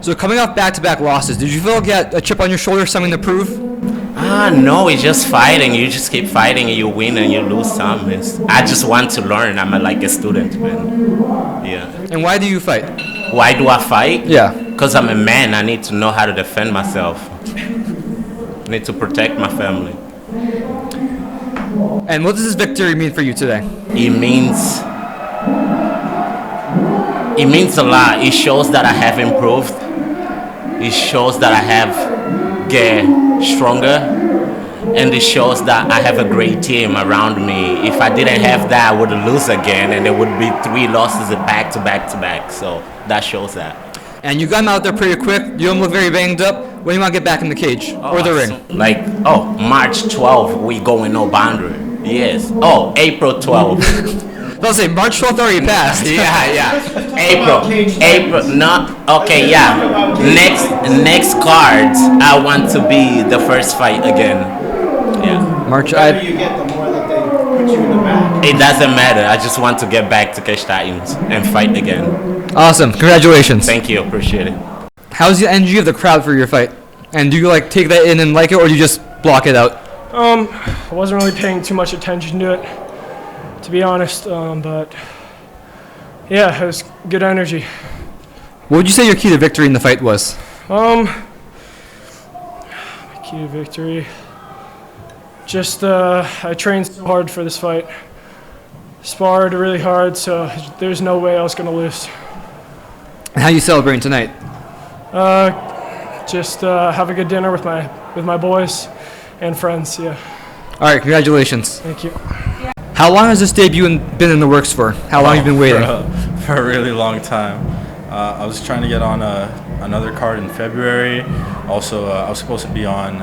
So coming off back-to-back losses, did you feel like you had a chip on your shoulder, something to prove? No, it's just fighting. You just keep fighting and you win and you lose some. I just want to learn. I'm like a student, man. Yeah. And why do you fight? Why do I fight? Yeah. Because I'm a man. I need to know how to defend myself. I need to protect my family. And what does this victory mean for you today? It means a lot. It shows that I have improved. It shows that I have get stronger, and it shows that I have a great team around me. If I didn't have that, I would lose again, and there would be 3 losses back to back to back. So that shows that. And you got him out there pretty quick. You don't look very banged up. When do you want to get back in the cage or the ring? March 12th, we go in no boundary. Yes. April 12th. I'll say March 12th already passed. Yeah. April. No. Okay. Yeah. Next cards. I want to be the first fight again. Yeah. March. The better you get, the more that they put you in the back. It doesn't matter. I just want to get back to Cash Titans and fight again. Awesome. Congratulations. Thank you. Appreciate it. How's the energy of the crowd for your fight? And do you take that in and like it, or do you just block it out? I wasn't really paying too much attention to it, to be honest, but yeah, it was good energy. What would you say your key to victory in the fight was? My key to victory, just I trained so hard for this fight, sparred really hard, so there's no way I was going to lose. And how you celebrating tonight? Just have a good dinner with my boys and friends, yeah. All right, congratulations. Thank you. How long has this debut been in the works for? How long have you been waiting? For a really long time. I was trying to get on another card in February. Also, I was supposed to be on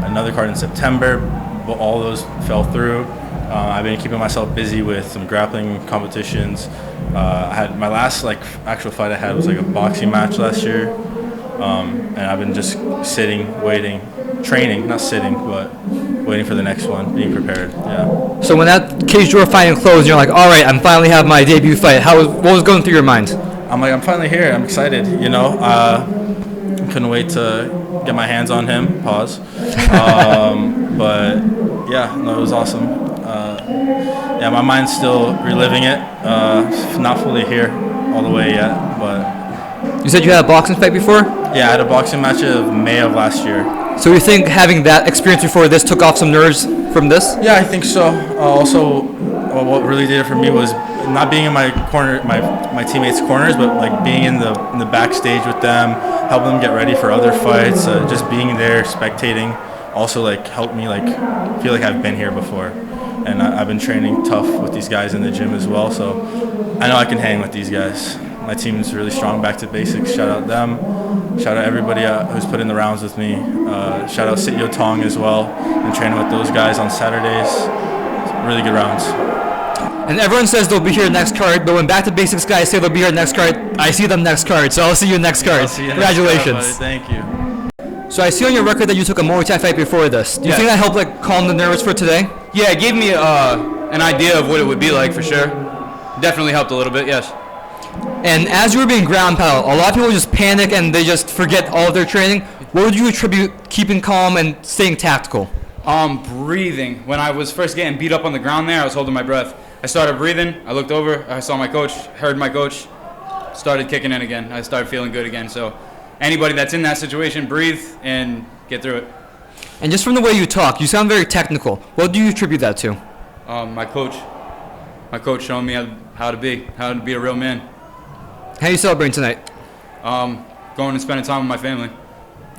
another card in September, but all those fell through. I've been keeping myself busy with some grappling competitions. I had my last actual fight I had was a boxing match last year, and I've been just sitting, waiting, training, not sitting, but waiting for the next one, being prepared. Yeah. So when that cage door fight closed, you're like, all right, I'm finally have my debut fight. What was going through your mind? I'm finally here. I'm excited. Couldn't wait to get my hands on him. Pause. But yeah, no, it was awesome. My mind's still reliving it. Not fully here all the way yet, but. You said you had a boxing fight before? Yeah, I had a boxing match of May of last year. So you think having that experience before this took off some nerves from this? Yeah, I think so. Also, what really did it for me was not being in my corner, my teammates' corners, but being in the backstage with them, helping them get ready for other fights. Just being there, spectating, also helped me feel like I've been here before, and I've been training tough with these guys in the gym as well. So I know I can hang with these guys. My team is really strong, back to basics. Shout out them. Shout out everybody who's put in the rounds with me. Shout out Sityo Tong as well. Been training with those guys on Saturdays. Really good rounds. And everyone says they'll be here next card, but when Back to Basics guys say they'll be here next card, I see them next card. So I'll see you next card. Congratulations. Thank you. So I see on your record that you took a Muay Thai fight before this. Do you think that helped calm the nerves for today? Yeah, it gave me an idea of what it would be like for sure. Definitely helped a little bit, yes. And as you were being ground pound, a lot of people just panic and they just forget all of their training. What would you attribute keeping calm and staying tactical? Breathing. When I was first getting beat up on the ground there, I was holding my breath. I started breathing, I looked over, I saw my coach, heard my coach, started kicking in again. I started feeling good again. So anybody that's in that situation, breathe and get through it. And just from the way you talk, you sound very technical. What do you attribute that to? My coach showing me how to be a real man. How are you celebrating tonight? Going and spending time with my family.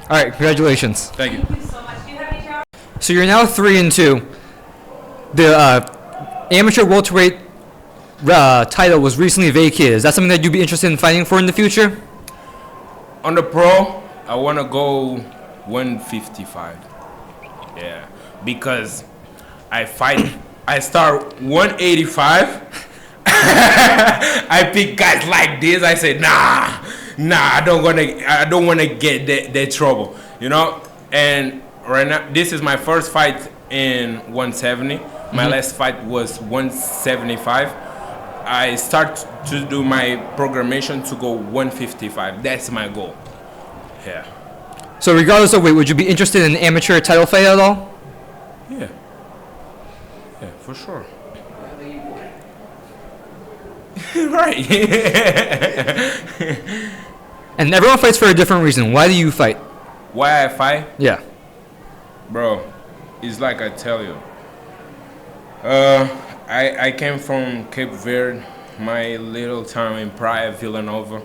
All right, congratulations. Thank you. Thank you so much. Do you have any? So you're now 3-2. The amateur welterweight title was recently vacated. Is that something that you'd be interested in fighting for in the future? On the pro, I want to go 155. Yeah, because I start 185. I pick guys like this. I say, nah, I don't want to get that trouble, And right now, this is my first fight in 170. My last fight was 175. I start to do my programmation to go 155. That's my goal. Yeah. So regardless of weight, would you be interested in an amateur title fight at all? Yeah. Yeah, for sure. Right. And everyone fights for a different reason. Why do you fight? Why I fight? Yeah. Bro, it's like I tell you. I came from Cape Verde, my little town in Praia, Villanova.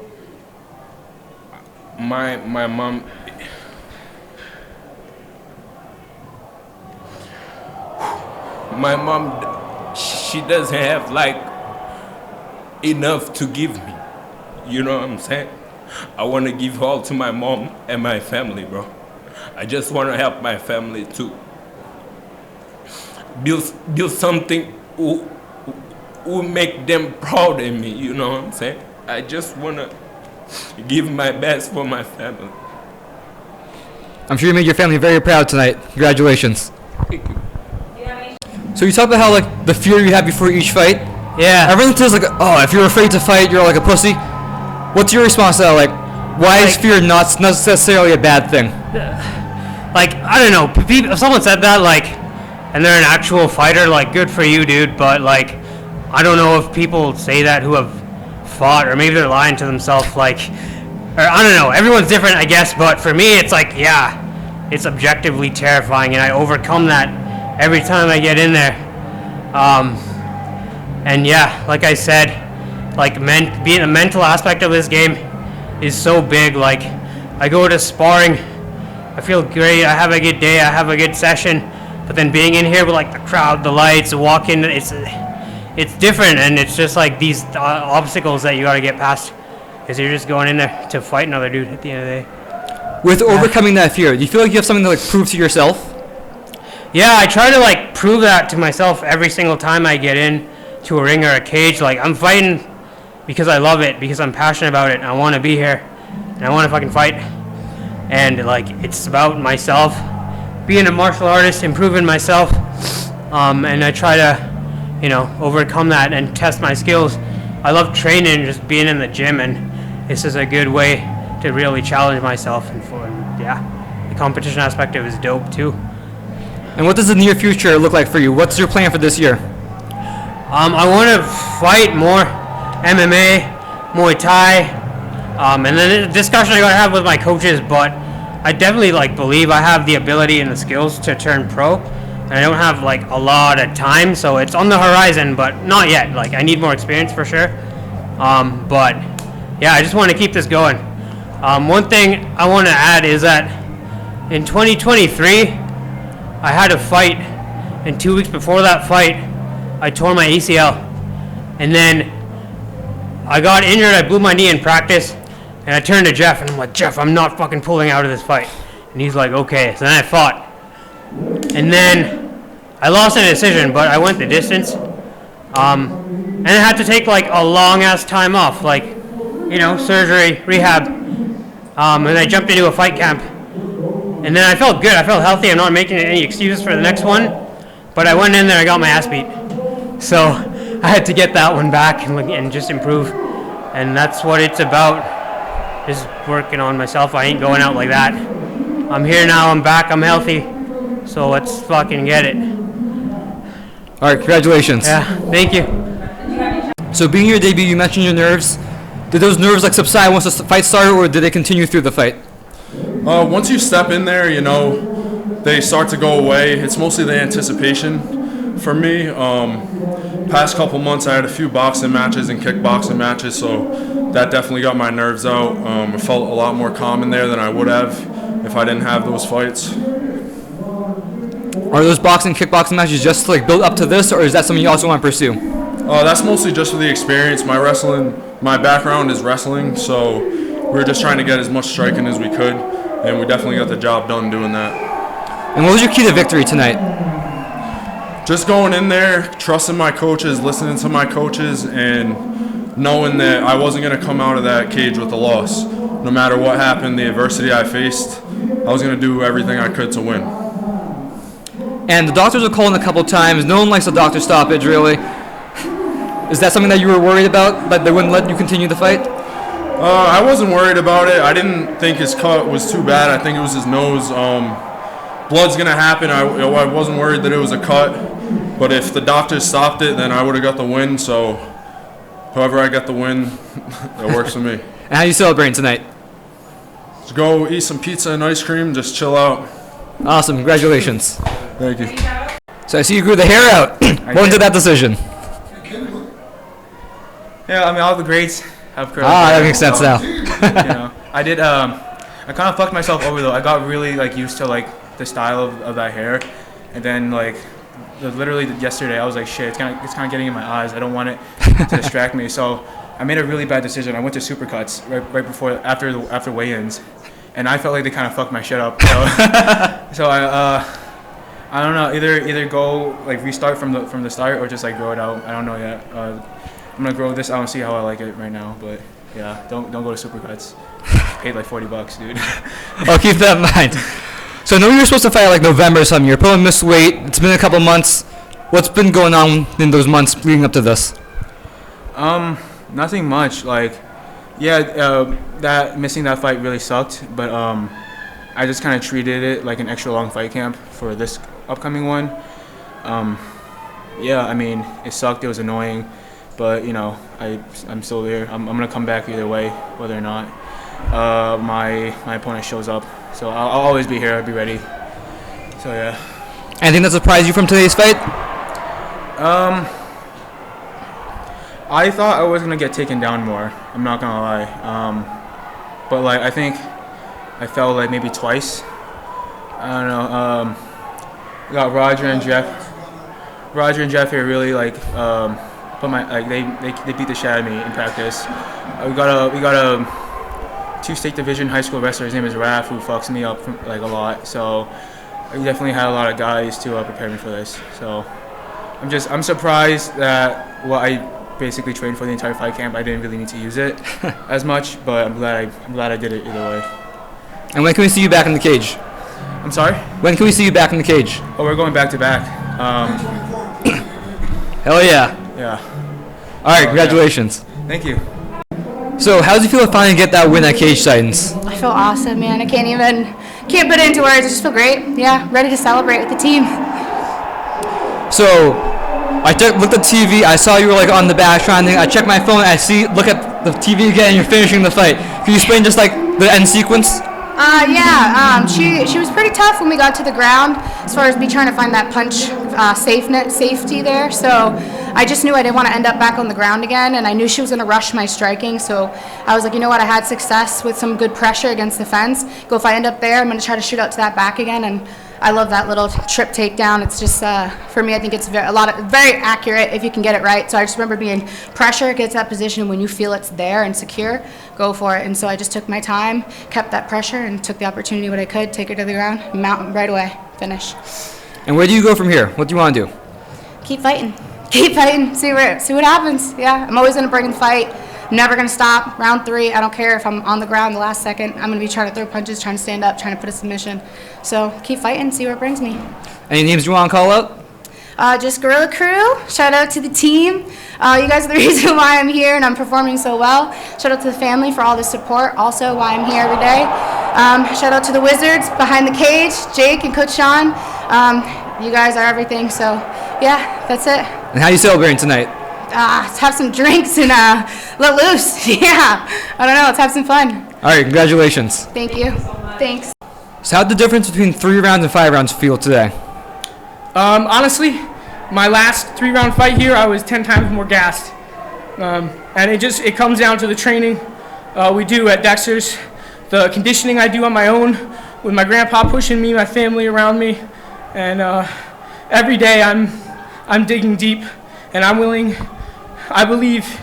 My mom. My mom, she doesn't have like enough to give me. You know what I'm saying? I want to give all to my mom and my family, bro. I just want to help my family too. Build something who make them proud of me, you know what I'm saying? I just want to give my best for my family. I'm sure you made your family very proud tonight. Congratulations. Thank you. So you talk about how like the fear you have before each fight. Yeah. Everyone says like, oh, if you're afraid to fight, you're like a pussy. What's your response to that? Like, why is fear not necessarily a bad thing? Like, I don't know. If someone said that, like, and they're an actual fighter, like, good for you, dude. But like, I don't know if people say that who have fought, or maybe they're lying to themselves. Like, or I don't know. Everyone's different, I guess. But for me, it's like, yeah, it's objectively terrifying, and I overcome that every time I get in there. And yeah, like I said, like being a mental aspect of this game is so big. Like, I go to sparring, I feel great, I have a good day, I have a good session, but then being in here with like the crowd, the lights, walking, it's different, and it's just like these obstacles that you got to get past, because you're just going in there to fight another dude at the end of the day. With overcoming that fear, do you feel like you have something to like prove to yourself? Yeah, I try to like prove that to myself every single time I get in to a ring or a cage. Like, I'm fighting because I love it, because I'm passionate about it, and I want to be here, and I want to fucking fight. And like, it's about myself, being a martial artist, improving myself, and I try to, you know, overcome that and test my skills. I love training, just being in the gym, and this is a good way to really challenge myself. And the competition aspect of it is dope too. And what does the near future look like for you? What's your plan for this year? I want to fight more MMA, Muay Thai, and then a discussion I got to have with my coaches, but I definitely like believe I have the ability and the skills to turn pro, and I don't have like a lot of time, so it's on the horizon, but not yet. Like, I need more experience for sure. But yeah, I just want to keep this going. One thing I want to add is that in 2023, I had a fight, and 2 weeks before that fight, I tore my ACL, and then I got injured. I blew my knee in practice, and I turned to Jeff, and I'm like, Jeff, I'm not fucking pulling out of this fight. And he's like, okay. So then I fought, and then I lost in a decision, but I went the distance, and I had to take like a long ass time off, like, you know, surgery, rehab, and I jumped into a fight camp. And then I felt good. I felt healthy. I'm not making any excuses for the next one. But I went in there, I got my ass beat. So I had to get that one back and just improve. And that's what it's about, just working on myself. I ain't going out like that. I'm here now. I'm back. I'm healthy. So let's fucking get it. All right, congratulations. Yeah, thank you. So being your debut, you mentioned your nerves. Did those nerves like subside once the fight started, or did they continue through the fight? Once you step in there, you know, they start to go away. It's mostly the anticipation for me. Past couple months, I had a few boxing matches and kickboxing matches, so that definitely got my nerves out. I felt a lot more calm in there than I would have if I didn't have those fights. Are those boxing, kickboxing matches just to like build up to this, or is that something you also want to pursue? That's mostly just for the experience. My background is wrestling, so we were just trying to get as much striking as we could, and we definitely got the job done doing that. And what was your key to victory tonight? Just going in there, trusting my coaches, listening to my coaches, and knowing that I wasn't going to come out of that cage with a loss. No matter what happened, the adversity I faced, I was going to do everything I could to win. And the doctors were calling a couple times. No one likes a doctor stoppage, really. Is that something that you were worried about, that they wouldn't let you continue the fight? I wasn't worried about it. I didn't think his cut was too bad. I think it was his nose. Blood's gonna happen. I wasn't worried that it was a cut, but if the doctors stopped it, then I would have got the win. So, however I got the win, that works for me. And how you celebrating tonight? Let's go eat some pizza and ice cream. Just chill out. Awesome, congratulations. Thank you. So I see you grew the hair out. What went into that decision? Yeah, I mean, all the greats have curly Ah, hair, that makes sense now. you know, I did. I kind of fucked myself over though. I got really like used to like the style of that hair, and then like literally yesterday I was like, shit, it's kind of getting in my eyes. I don't want it to distract me. So I made a really bad decision. I went to Supercuts right before after weigh-ins, and I felt like they kind of fucked my shit up. So I don't know. Either go like restart from the start or just like grow it out. I don't know yet. I'm gonna grow this out and see how I like it right now. But yeah, don't go to Supercuts. Paid like $40, dude. I'll keep that in mind. So I know you were supposed to fight like November or something. You're pulling missed weight. It's been a couple months. What's been going on in those months leading up to this? Nothing much. Like, yeah, that missing that fight really sucked. But I just kind of treated it like an extra long fight camp for this upcoming one. Yeah, I mean, it sucked. It was annoying. But, you know, I'm still there. I'm going to come back either way, whether or not my opponent shows up. So I'll always be here. I'll be ready. So, yeah. Anything that surprised you from today's fight? I thought I was going to get taken down more. I'm not going to lie. But, like, I think I fell, like, maybe twice. I don't know. We got Roger and Jeff here really, like, put my like they beat the shit out of me in practice. We got a 2-state division high school wrestler. His name is Raph, who fucks me up like a lot. So we definitely had a lot of guys to prepare me for this. So I'm surprised that I basically trained for the entire fight camp. I didn't really need to use it as much, but I'm glad I did it either way. And when can we see you back in the cage? I'm sorry? When can we see you back in the cage? Oh, we're going back to back. Hell yeah. Yeah. All right, congratulations. Yeah. Thank you. So, how does it feel to finally get that win at Cage Titans? I feel awesome, man. I can't put it into words. I just feel great. Yeah, ready to celebrate with the team. So, looked at TV. I saw you were like on the back trying to. I checked my phone. Look at the TV again, and you're finishing the fight. Can you explain just like the end sequence? She was pretty tough when we got to the ground as far as me trying to find that punch safety there. So I just knew I didn't want to end up back on the ground again, and I knew she was going to rush my striking. So I was like, you know what? I had success with some good pressure against the fence. If I end up there, I'm going to try to shoot out to that back again. And I love that little trip takedown. It's just for me, I think it's very accurate if you can get it right. So I just remember being pressure gets that position when you feel it's there and secure, go for it. And so I just took my time, kept that pressure, and took the opportunity what I could, take her to the ground, mount right away, finish. And where do you go from here? What do you want to do? Keep fighting, see what happens. Yeah, I'm always gonna bring the fight. I'm never gonna stop. Round 3, I don't care if I'm on the ground the last second. I'm gonna be trying to throw punches, trying to stand up, trying to put a submission. So keep fighting, see where it brings me. Any names you want to call out? Just Gorilla Crew. Shout out to the team. You guys are the reason why I'm here and I'm performing so well. Shout out to the family for all the support. Also, why I'm here every day. Shout out to the Wizards behind the cage, Jake and Coach Sean. You guys are everything. So, yeah, that's it. And how are you celebrating tonight? Let's have some drinks and let loose. Yeah. I don't know. Let's have some fun. All right, congratulations. Thank you. Thanks. So how'd the difference between 3 rounds and 5 rounds feel today? Honestly, my last 3-round fight here, I was 10 times more gassed. And it comes down to the training we do at Dexter's, the conditioning I do on my own with my grandpa pushing me, my family around me, and every day I'm digging deep, and I believe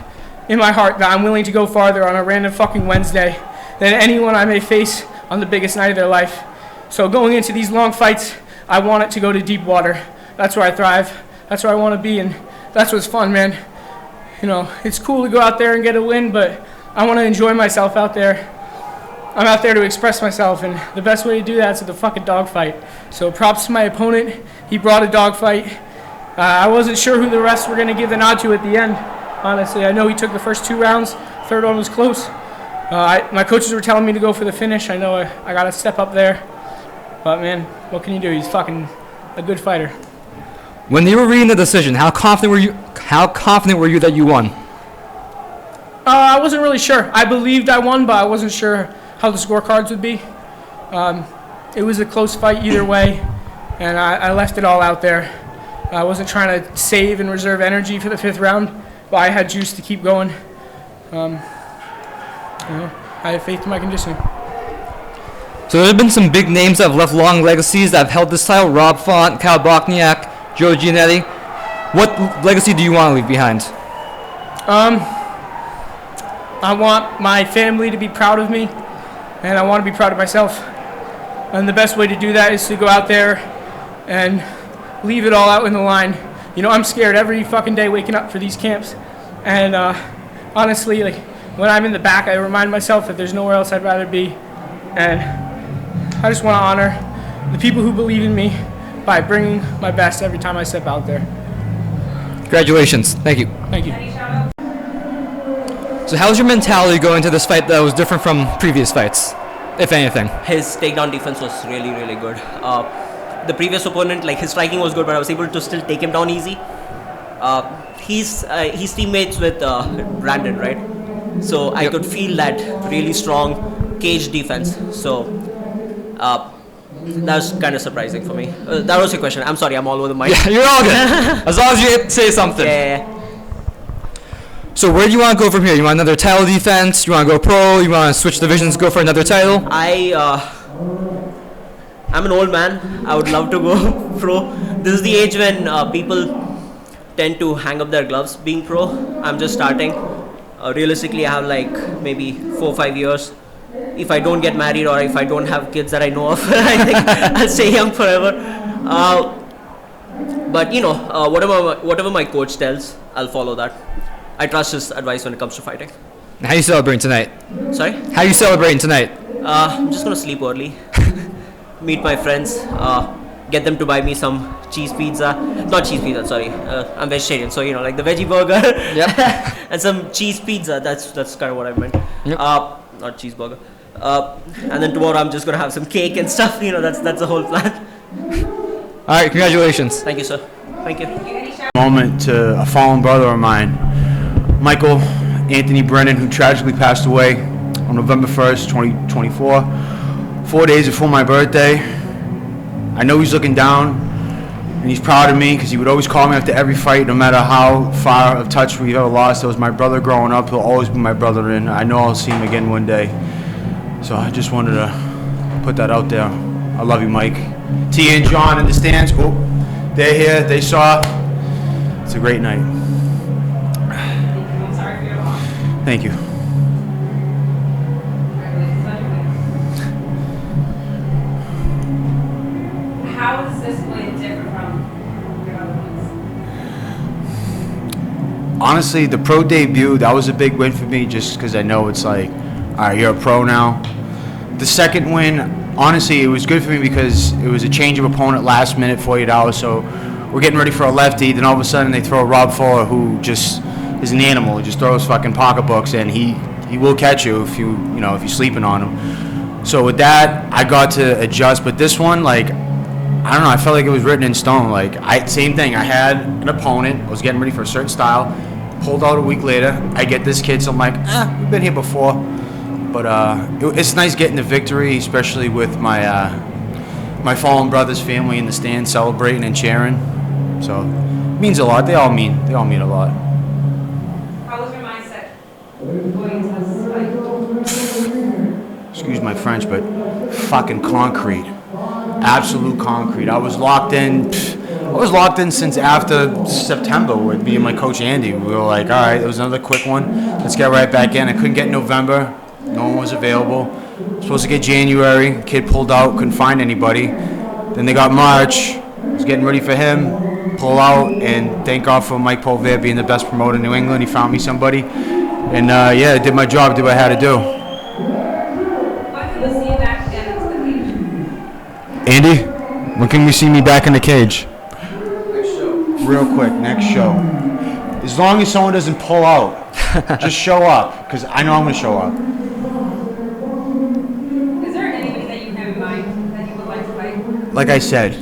in my heart that I'm willing to go farther on a random fucking Wednesday than anyone I may face on the biggest night of their life. So going into these long fights, I want it to go to deep water. That's where I thrive. That's where I want to be, and that's what's fun, man. You know, it's cool to go out there and get a win, but I want to enjoy myself out there. I'm out there to express myself, and the best way to do that is with a fucking dogfight. So props to my opponent. He brought a dogfight. I wasn't sure who the refs were going to give the nod to at the end, honestly. I know he took the first 2 rounds. Third one was close. My coaches were telling me to go for the finish. I know I got to step up there. But, man, what can you do? He's fucking a good fighter. When you were reading the decision, how confident were you? How confident were you that you won? I wasn't really sure. I believed I won, but I wasn't sure how the scorecards would be. It was a close fight either way, and I left it all out there. I wasn't trying to save and reserve energy for the 5th round, but I had juice to keep going. I have faith in my conditioning. So there have been some big names that have left long legacies that have held this title. Rob Font, Kyle Bochniak, Joe Giannetti. What legacy do you want to leave behind? I want my family to be proud of me, and I want to be proud of myself. And the best way to do that is to go out there and leave it all out in the line. You know, I'm scared every fucking day waking up for these camps. And honestly, like, when I'm in the back, I remind myself that there's nowhere else I'd rather be. And I just want to honor the people who believe in me by bringing my best every time I step out there. Congratulations. Thank you. Thank you. So how's your mentality going into this fight that was different from previous fights, if anything? His takedown defense was really, really good. The previous opponent, like, his striking was good, but I was able to still take him down easy. He's teammates with Brandon, right? So I could feel that really strong cage defense. So that was kind of surprising for me. That was your question. I'm sorry, I'm all over the mic. Yeah, you're all good. As long as you say something. Yeah. So where do you want to go from here? You want another title defense? You want to go pro? You want to switch divisions, go for another title? I'm an old man. I would love to go pro. This is the age when people tend to hang up their gloves being pro. I'm just starting. Realistically, I have like maybe 4 or 5 years. If I don't get married or if I don't have kids that I know of, I think I'll stay young forever. But you know, whatever my coach tells, I'll follow that. I trust his advice when it comes to fighting. How are you celebrating tonight? Sorry? How are you celebrating tonight? I'm just gonna sleep early, meet my friends, get them to buy me some cheese pizza. Not cheese pizza, sorry. I'm vegetarian, so you know, like the veggie burger. Yep. And some cheese pizza. That's kind of what I meant. Yep. Not cheeseburger. And then tomorrow I'm just gonna have some cake and stuff. You know, that's the whole plan. All right, congratulations. Thank you, sir. Thank you. Moment to a fallen brother of mine, Michael Anthony Brennan, who tragically passed away on November 1st, 2024, 4 days before my birthday. I know he's looking down, and he's proud of me because he would always call me after every fight, no matter how far of touch we've ever lost. It was my brother growing up. He'll always be my brother, and I know I'll see him again one day. So I just wanted to put that out there. I love you, Mike. Tia and John in the stands. Oh, they're here. They saw. It's a great night. Thank you. How is this win different from your other ones? Honestly, the pro debut, that was a big win for me just because I know it's like, all right, you're a pro now. The second win, honestly, it was good for me because it was a change of opponent last minute, 48 hours, so we're getting ready for a lefty, then all of a sudden they throw Rob Fuller, who just is an animal. He just throws fucking pocketbooks, and he will catch you if you're sleeping on him. So with that, I got to adjust, but this one, like, I don't know, I felt like it was written in stone. Like, same thing, I had an opponent, I was getting ready for a certain style, pulled out a week later, I get this kid, so I'm like, we've been here before. But it's nice getting the victory, especially with my fallen brother's family in the stand celebrating and cheering. So it means a lot. They all mean a lot. How was your mindset going into this fight? Excuse my French, but fucking concrete. Absolute concrete. I was locked in since after September with me and my coach Andy. We were like, all right, it was another quick one. Let's get right back in. I couldn't get November. No one was available. Supposed to get January. Kid pulled out. Couldn't find anybody. Then they got March. Was getting ready for him. Pull out. And thank God for Mike Polver being the best promoter in New England. He found me somebody. And I did my job. Did what I had to do. When can we see you back again into the cage? Andy, when can we see me back in the cage? Next show. Real quick, next show. As long as someone doesn't pull out, just show up, because I know I'm going to show up. like I said,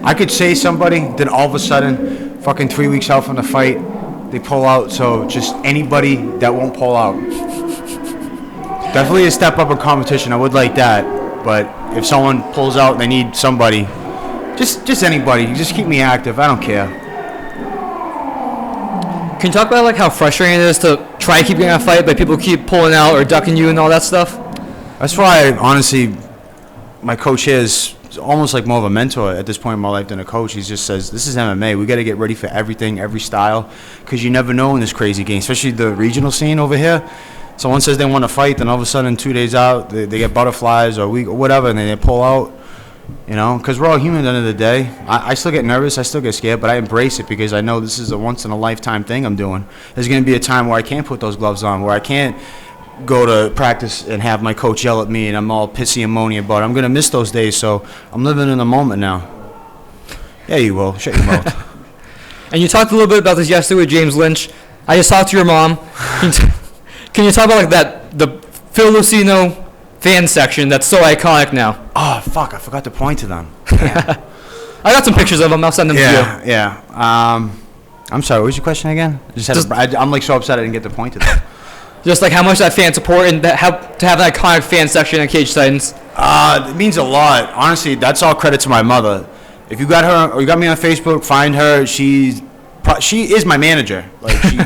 I could say somebody, then all of a sudden, fucking 3 weeks out from the fight, they pull out. So just anybody that won't pull out. Definitely a step up in competition. I would like that. But if someone pulls out and they need somebody, just anybody, just keep me active. I don't care. Can you talk about like how frustrating it is to try keeping a fight, but people keep pulling out or ducking you and all that stuff? That's why, honestly, my coach here is almost like more of a mentor at this point in my life than a coach. He just says, this is MMA. We got to get ready for everything, every style, because you never know in this crazy game, especially the regional scene over here. Someone says they want to fight, then all of a sudden 2 days out, they get butterflies or whatever, and then they pull out. You know, because we're all human at the end of the day. I still get nervous, I still get scared, but I embrace it because I know this is a once-in-a-lifetime thing I'm doing. There's going to be a time where I can't put those gloves on, where I can't go to practice and have my coach yell at me and I'm all pissy and moany about it. I'm going to miss those days, so I'm living in the moment now. Yeah, you will. Shut your mouth. And you talked a little bit about this yesterday with James Lynch. I just talked to your mom. Can you talk about like that, the Phil Lucino fan section that's so iconic now? Oh, fuck, I forgot to point to them. I got some pictures of them. I'll send them to you. Yeah. I'm sorry, what was your question again? I'm like so upset I didn't get to point to them. Just like how much that fan support and that to have an iconic fan section at Cage Titans. It means a lot. Honestly, that's all credit to my mother. If you got her or you got me on Facebook, find her. She is my manager. Like she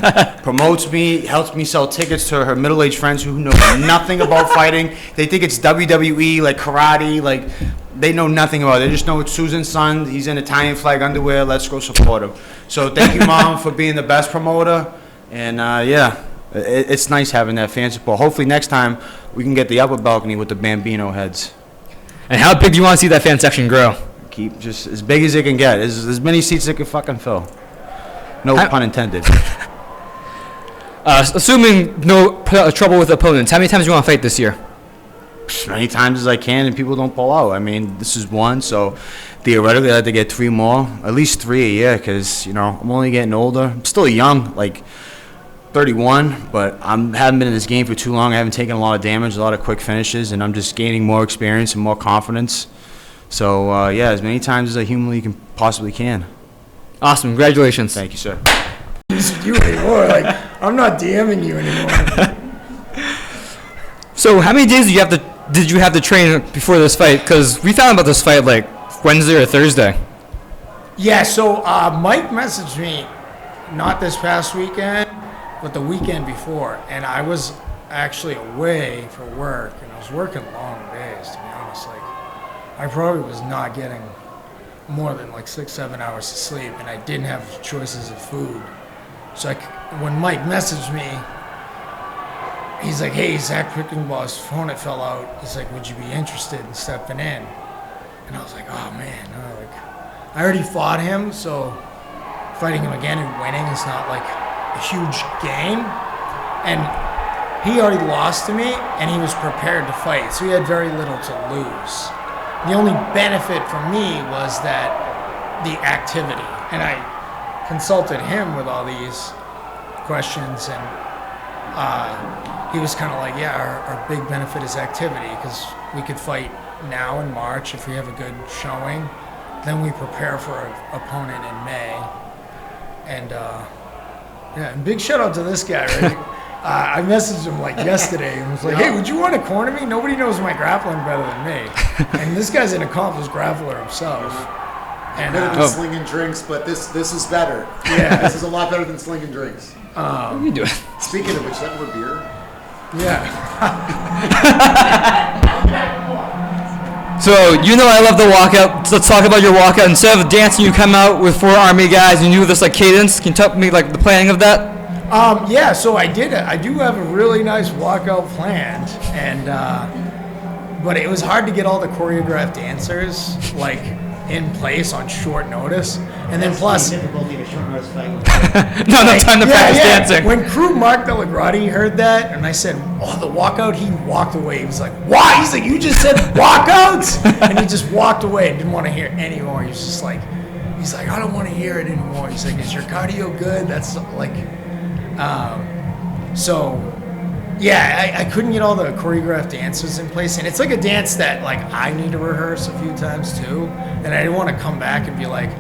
promotes me, helps me sell tickets to her middle-aged friends who know nothing about fighting. They think it's WWE, like karate, like they know nothing about it. They just know it's Susan's son. He's in Italian flag underwear. Let's go support him. So thank you, Mom, for being the best promoter. And yeah, it's nice having that fan support. Hopefully next time we can get the upper balcony with the Bambino heads. And how big do you want to see that fan section grow? Keep just as big as it can get. As many seats as it can fucking fill. No pun intended. Assuming no trouble with opponents, how many times do you want to fight this year? As many times as I can and people don't pull out. I mean, this is one, so theoretically I'd like to get 3 more. At least 3 a year because, you know, I'm only getting older. I'm still young, like 31, but I haven't been in this game for too long. I haven't taken a lot of damage, a lot of quick finishes, and I'm just gaining more experience and more confidence. So, yeah, as many times as I humanly possibly can. Awesome. Congratulations. Thank you, sir. You anymore. Like, I'm not DMing you anymore. So how many days did you have to train before this fight? Because we found about this fight like Wednesday or Thursday. Yeah, so Mike messaged me, not this past weekend, but the weekend before. And I was actually away for work, and I was working long days, to be honest. Like, I probably was not getting more than like 6-7 hours of sleep, and I didn't have choices of food. So when Mike messaged me, he's like, hey, Zach Pickenbaugh's phone, it fell out. He's like, would you be interested in stepping in? And I was like, oh man, I already fought him, so fighting him again and winning is not like a huge game. And he already lost to me, and he was prepared to fight, so he had very little to lose. The only benefit for me was that the activity, and I consulted him with all these questions, and he was kind of like, yeah, our big benefit is activity, because we could fight now in March if we have a good showing, then we prepare for an opponent in May, and yeah, and big shout out to this guy, right? I messaged him like yesterday and was like, hey, would you want to corner me? Nobody knows my grappling better than me. And this guy's an accomplished grappler himself. And better than slinging drinks, but this is better. Yeah. This is a lot better than slinging drinks. What are you doing? Speaking of which, that more beer? Yeah. So, you know I love the walkout. Let's talk about your walkout. Instead of dancing, you come out with 4 Army guys and you do this like cadence. Can you tell me like the planning of that? Yeah, so I do have a really nice walkout planned, and but it was hard to get all the choreographed dancers like in place on short notice, and then plus difficulty to short notice fight. No time to practice dancing. When crew Mark Delagrati heard that, and I said, "Oh, the walkout," he walked away. He was like, "Why?" He's like, "You just said walkouts," and he just walked away and didn't want to hear it anymore. He's just like, he's like, "I don't want to hear it anymore." He's like, "Is your cardio good?" That's like. So yeah, I couldn't get all the choreographed dances in place, and it's like a dance that like I need to rehearse a few times too, and I didn't want to come back and be like,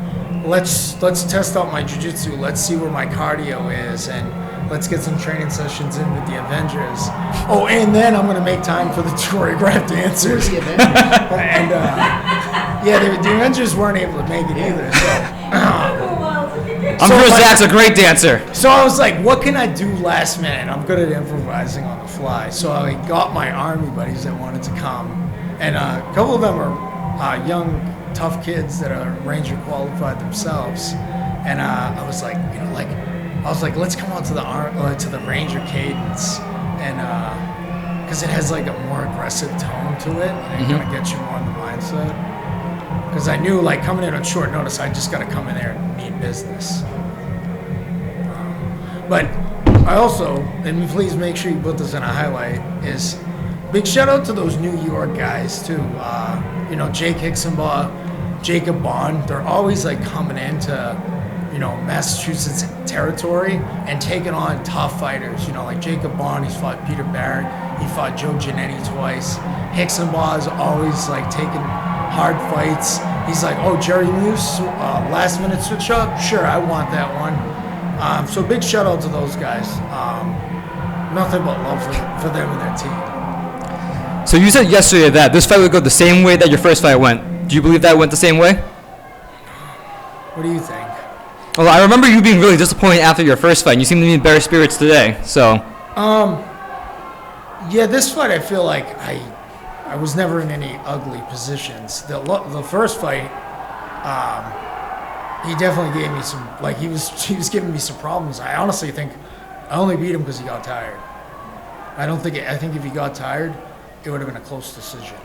let's test out my jiu-jitsu, let's see where my cardio is, and let's get some training sessions in with the Avengers. Oh, and then I'm gonna make time for the choreographed dancers. The Avengers. And yeah, the Avengers weren't able to make it either. So. I'm sure Zach's a great dancer. So I was like, what can I do last minute? I'm good at improvising on the fly. So I got my army buddies that wanted to come. And a couple of them are young, tough kids that are Ranger qualified themselves. And I was like, let's come out to the Ranger cadence. And because it has like a more aggressive tone to it. And it kind of gets you more in the mindset. Because I knew, like, coming in on short notice, I just got to come in there and mean business. But I also, and please make sure you put this in a highlight, is big shout out to those New York guys, too. Jake Hicksonbaugh, Jacob Bond, they're always, like, coming into, Massachusetts territory and taking on tough fighters. Like Jacob Bond, he's fought Peter Barrett, he fought Joe Giannetti twice. Hicksonbaugh is always, like, taking hard fights. He's like, oh, Jerry Muse, last minute switch up? Sure, I want that one. So big shout out to those guys. Nothing but love for them and their team. So you said yesterday that this fight would go the same way that your first fight went. Do you believe that went the same way? What do you think? Well, I remember you being really disappointed after your first fight, and you seem to be in better spirits today, so. Yeah, this fight I feel like I was never in any ugly positions. The first fight, he definitely gave me some, like he was giving me some problems. I honestly think I only beat him because he got tired. I think if he got tired, it would have been a close decision.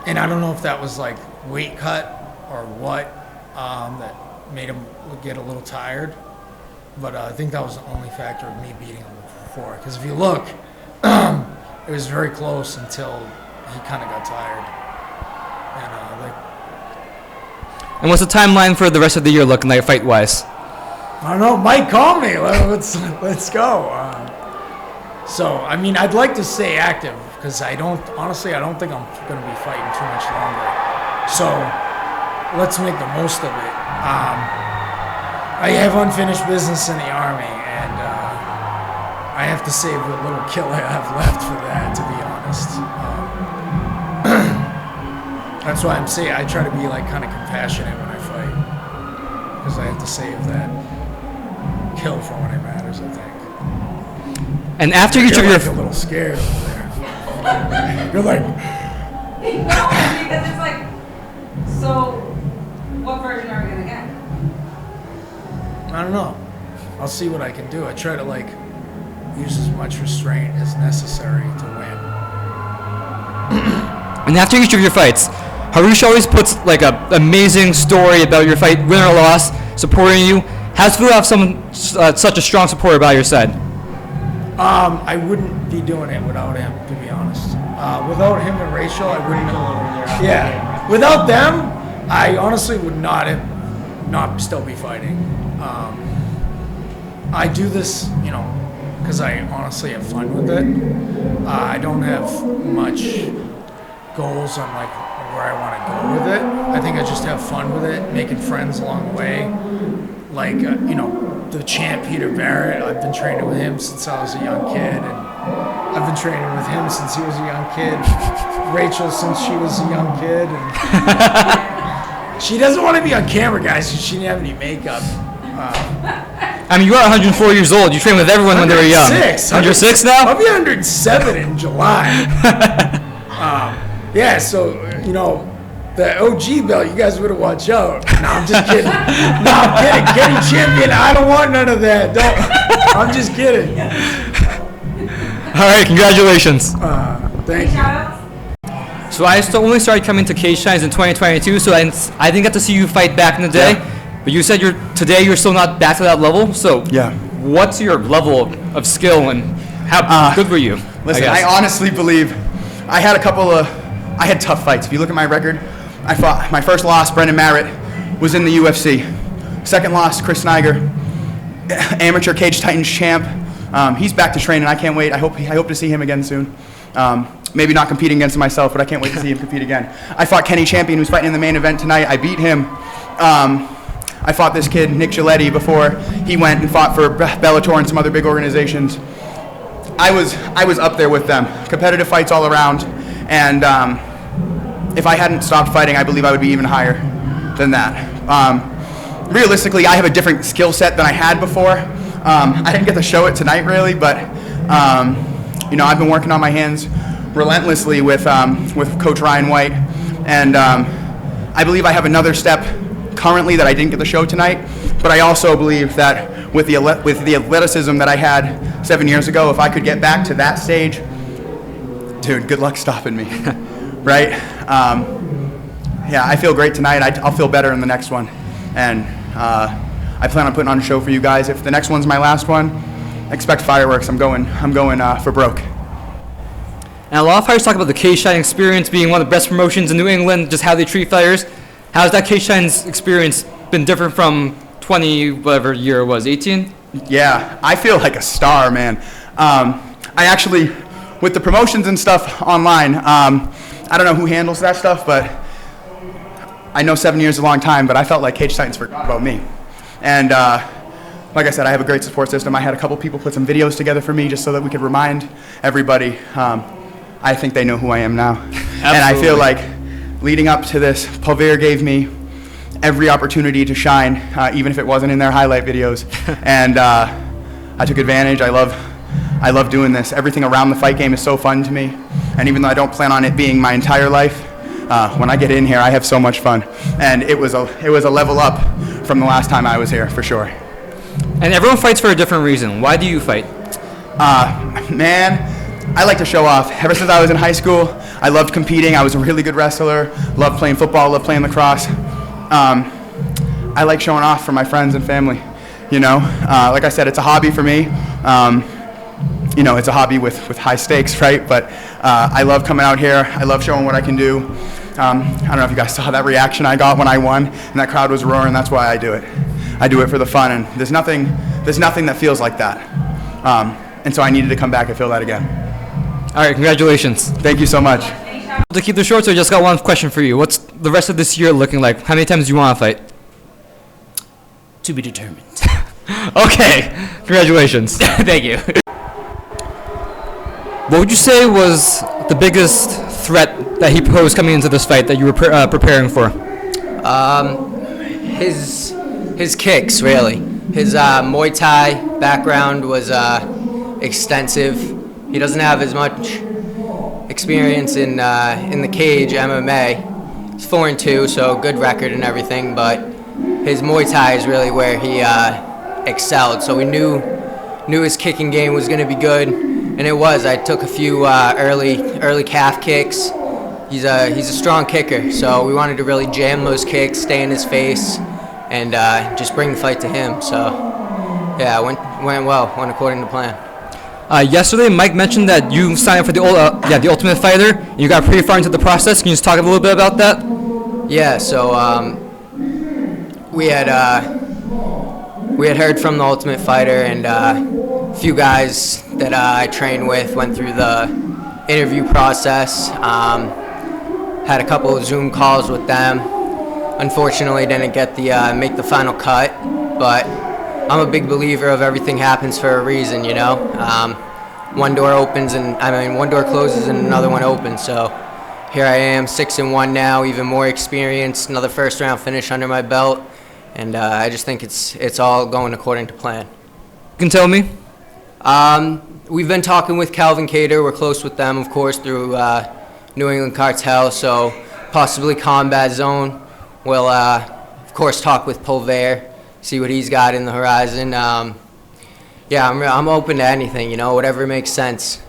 And I don't know if that was like weight cut or what that made him get a little tired. But I think that was the only factor of me beating him before. Because if you look, it was very close until he kind of got tired. And what's the timeline for the rest of the year looking like fight-wise? I don't know. Mike called me. Let's go. So, I mean, I'd like to stay active because I don't think I'm going to be fighting too much longer. So, let's make the most of it. I have unfinished business in the Army, and I have to save the little kill I have left for that, to be honest. That's why I try to be like kind of compassionate when I fight, because I have to save that kill for when it matters, I think. And after each of your... You're a little scared over there. You're like... No, because it's like, so what version are we going to get? I don't know. I'll see what I can do. I try to like use as much restraint as necessary to win. And after each of your fights, Harush always puts like an amazing story about your fight, win or loss, supporting you. How does it feel to have someone such a strong supporter by your side? I wouldn't be doing it without him, to be honest. Without him and Rachel, I wouldn't. Yeah. Without them, I honestly would not still be fighting. I do this, because I honestly have fun with it. I don't have much goals on like where I want to go with it. I think I just have fun with it, making friends along the way. Like, the champ Peter Barrett, I've been training with him since I was a young kid, and I've been training with him since he was a young kid. Rachel since she was a young kid, and she doesn't want to be on camera, guys, because she didn't have any makeup. I mean, you are 104 years old. You trained with everyone when they were young. 106 now? I'll be 107 in July. Yeah, so, the OG belt, you guys better watch out. No, I'm just kidding. No, I'm kidding. Kenny champion, I don't want none of that. I'm just kidding. All right, congratulations. Thank you. So I only started coming to Cage Shines in 2022, so I didn't get to see you fight back in the day. Yeah. But you said today you're still not back to that level. So yeah, what's your level of skill and how good were you? Listen, I honestly believe I had I had tough fights. If you look at my record, I fought my first loss, Brendan Merritt, was in the UFC. Second loss, Chris Niger, amateur Cage Titans champ. He's back to training. I can't wait. I hope to see him again soon. Maybe not competing against myself, but I can't wait to see him compete again. I fought Kenny Champion, who's fighting in the main event tonight. I beat him. I fought this kid, Nick Giletti, before he went and fought for Bellator and some other big organizations. I was up there with them. Competitive fights all around, and if I hadn't stopped fighting, I believe I would be even higher than that. Realistically, I have a different skill set than I had before. I didn't get to show it tonight, really, but I've been working on my hands relentlessly with Coach Ryan White, and I believe I have another step currently that I didn't get to show tonight. But I also believe that with the athleticism that I had 7 years ago, if I could get back to that stage, dude, good luck stopping me, right? Yeah, I feel great tonight. I'll feel better in the next one, and I plan on putting on a show for you guys. If the next one's my last one, expect fireworks. I'm going for broke. And a lot of fighters talk about the K-Shine experience being one of the best promotions in New England, just how they treat fighters. How's that K-Shine's experience been different from 20, whatever year it was, 18? Yeah, I feel like a star, man. I actually, with the promotions and stuff online, I don't know who handles that stuff, but I know 7 years is a long time, but I felt like K-Shine's forgot about me. And like I said, I have a great support system. I had a couple people put some videos together for me just so that we could remind everybody. I think they know who I am now. Absolutely. And I feel like leading up to this, Pulver gave me every opportunity to shine, even if it wasn't in their highlight videos. And I took advantage. I love doing this. Everything around the fight game is so fun to me. And even though I don't plan on it being my entire life, when I get in here, I have so much fun. And it was a level up from the last time I was here, for sure. And everyone fights for a different reason. Why do you fight? Man, I like to show off. Ever since I was in high school, I loved competing. I was a really good wrestler, loved playing football, loved playing lacrosse. I like showing off for my friends and family, Like I said, it's a hobby for me. It's a hobby with high stakes, right? But I love coming out here. I love showing what I can do. I don't know if you guys saw that reaction I got when I won, and that crowd was roaring. That's why I do it. I do it for the fun, and there's nothing that feels like that. And so I needed to come back and feel that again. All right, congratulations. Thank you so much. To keep this short, so I just got one question for you. What's the rest of this year looking like? How many times do you want to fight? To be determined. Okay, congratulations. Thank you. What would you say was the biggest threat that he posed coming into this fight that you were preparing for? His kicks, really. His Muay Thai background was extensive. He doesn't have as much experience in the cage MMA. He's 4-2, so good record and everything. But his Muay Thai is really where he excelled. So we knew his kicking game was going to be good, and it was. I took a few early calf kicks. He's a strong kicker, so we wanted to really jam those kicks, stay in his face, and just bring the fight to him. So yeah, it went well, went according to plan. Yesterday, Mike mentioned that you signed up for the Ultimate Fighter. You got pretty far into the process. Can you just talk a little bit about that? Yeah, so we had heard from the Ultimate Fighter, and a few guys that I trained with went through the interview process. Had a couple of Zoom calls with them. Unfortunately, didn't get make the final cut, but I'm a big believer of everything happens for a reason, One door opens one door closes and another one opens. So here I am, 6-1 now, even more experienced, another first round finish under my belt, and I just think it's all going according to plan. You can tell me? We've been talking with Calvin Cater. We're close with them, of course, through New England Cartel, so possibly Combat Zone. We'll, of course, talk with Pulver, see what he's got in the horizon. Yeah, I'm open to anything, whatever makes sense.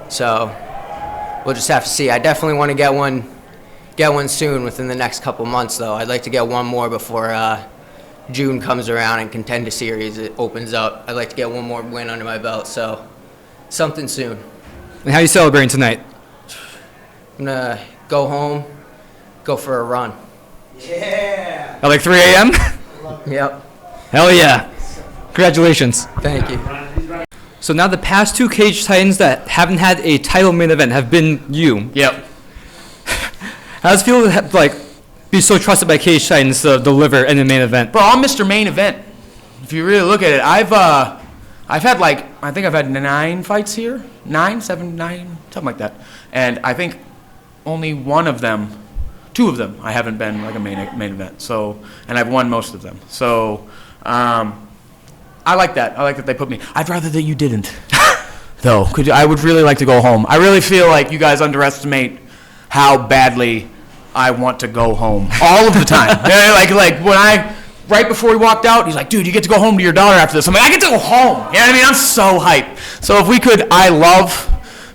So we'll just have to see. I definitely want to get one soon within the next couple months, though. I'd like to get one more before June comes around and Contender Series it opens up. I'd like to get one more win under my belt, so something soon. And how are you celebrating tonight? I'm gonna go home, go for a run. Yeah. At like 3 a.m.? Yep. Hell yeah. Congratulations. Thank you. So now the past 2 Cage Titans that haven't had a title main event have been you. Yep. How does it feel to like be so trusted by Cage Titans to deliver in the main event? Bro, I'm Mr. Main Event. If you really look at it, I've had like, I think I've had 9 fights here, 9, 7, 9, something like that, and I think only 2 of them, I haven't been like a main event. So, and I've won most of them. So, I like that. I like that they put me. I'd rather that you didn't, though. I would really like to go home. I really feel like you guys underestimate how badly I want to go home all of the time. like when right before he walked out, he's like, dude, you get to go home to your daughter after this. I'm like, I get to go home. You know what I mean? I'm so hyped. So if we could, I love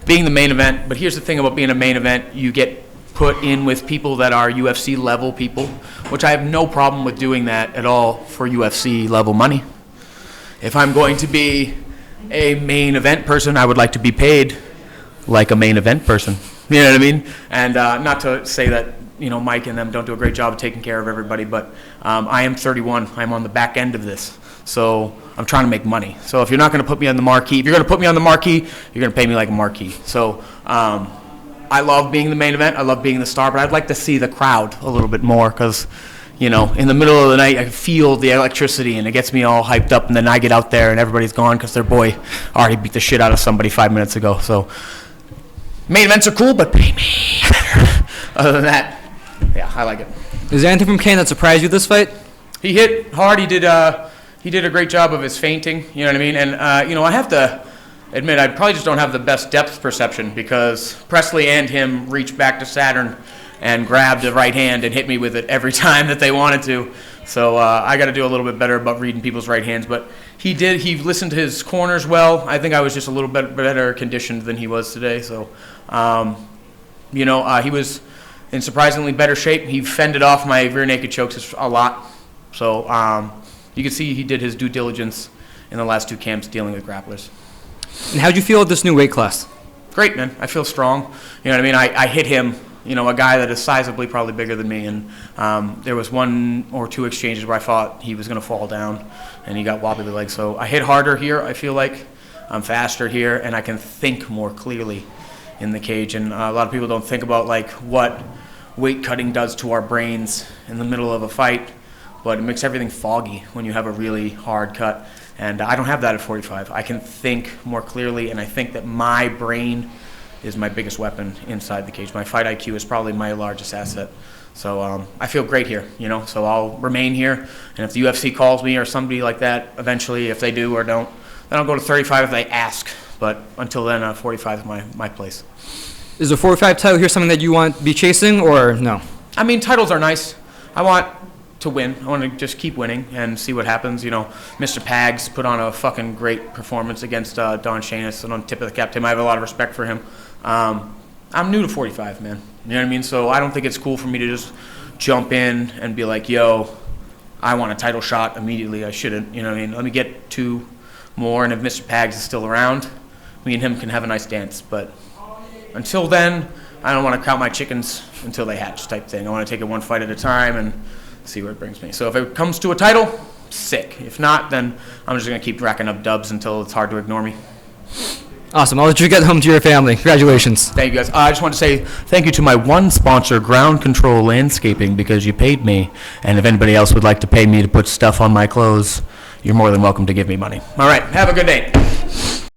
being the main event, but here's the thing about being a main event, you get put in with people that are UFC level people, which I have no problem with doing that at all for UFC level money. If I'm going to be a main event person, I would like to be paid like a main event person. You know what I mean? And not to say that, you know, Mike and them don't do a great job of taking care of everybody, but I am 31. I'm on the back end of this. So I'm trying to make money. So if you're not going to put me on the marquee, if you're going to put me on the marquee, you're going to pay me like a marquee. So I love being the main event. I love being the star, but I'd like to see the crowd a little bit more because, you know, in the middle of the night, I can feel the electricity and it gets me all hyped up, and then I get out there and everybody's gone because their boy already beat the shit out of somebody 5 minutes ago. So main events are cool, but pay me better. Other than that, yeah, I like it. Is there anything from Kane that surprised you this fight? He hit hard. He did a great job of his feinting. You know what I mean? And you know, I have to admit, I probably just don't have the best depth perception because Presley and him reached back to Saturn and grabbed the right hand and hit me with it every time that they wanted to. So I got to do a little bit better about reading people's right hands. But he did. He listened to his corners well. I think I was just a little bit better conditioned than he was today. So, you know, he was in surprisingly better shape. He fended off my rear naked chokes a lot. So you can see he did his due diligence in the last 2 camps dealing with grapplers. And how'd you feel with this new weight class? Great, man. I feel strong. You know what I mean? I hit him, you know, a guy that is sizably probably bigger than me. And there was 1 or 2 exchanges where I thought he was going to fall down, and he got wobbly legs. So I hit harder here, I feel like. I'm faster here, and I can think more clearly in the cage. And a lot of people don't think about, like, what weight cutting does to our brains in the middle of a fight, but it makes everything foggy when you have a really hard cut. And I don't have that at 45. I can think more clearly, and I think that my brain is my biggest weapon inside the cage. My fight IQ is probably my largest asset. So I feel great here, you know, so I'll remain here. And if the UFC calls me or somebody like that, eventually, if they do or don't, then I'll go to 35 if they ask. But until then, 45 is my place. Is the 45 title here something that you want to be chasing, or no? I mean, titles are nice. I want to win. I want to just keep winning and see what happens. You know, Mr. Pags put on a fucking great performance against Don Shanis, and on tip of the cap to him. I have a lot of respect for him. I'm new to 45, man. You know what I mean? So I don't think it's cool for me to just jump in and be like, yo, I want a title shot immediately. I shouldn't. You know what I mean? Let me get 2 more, and if Mr. Pags is still around, me and him can have a nice dance. But until then, I don't want to count my chickens until they hatch type thing. I want to take it 1 fight at a time and see where it brings me. So if it comes to a title, sick. If not, then I'm just going to keep racking up dubs until it's hard to ignore me. Awesome. I'll let you get home to your family. Congratulations. Thank you, guys. I just want to say thank you to my one sponsor, Ground Control Landscaping, because you paid me. And if anybody else would like to pay me to put stuff on my clothes, you're more than welcome to give me money. All right. Have a good day.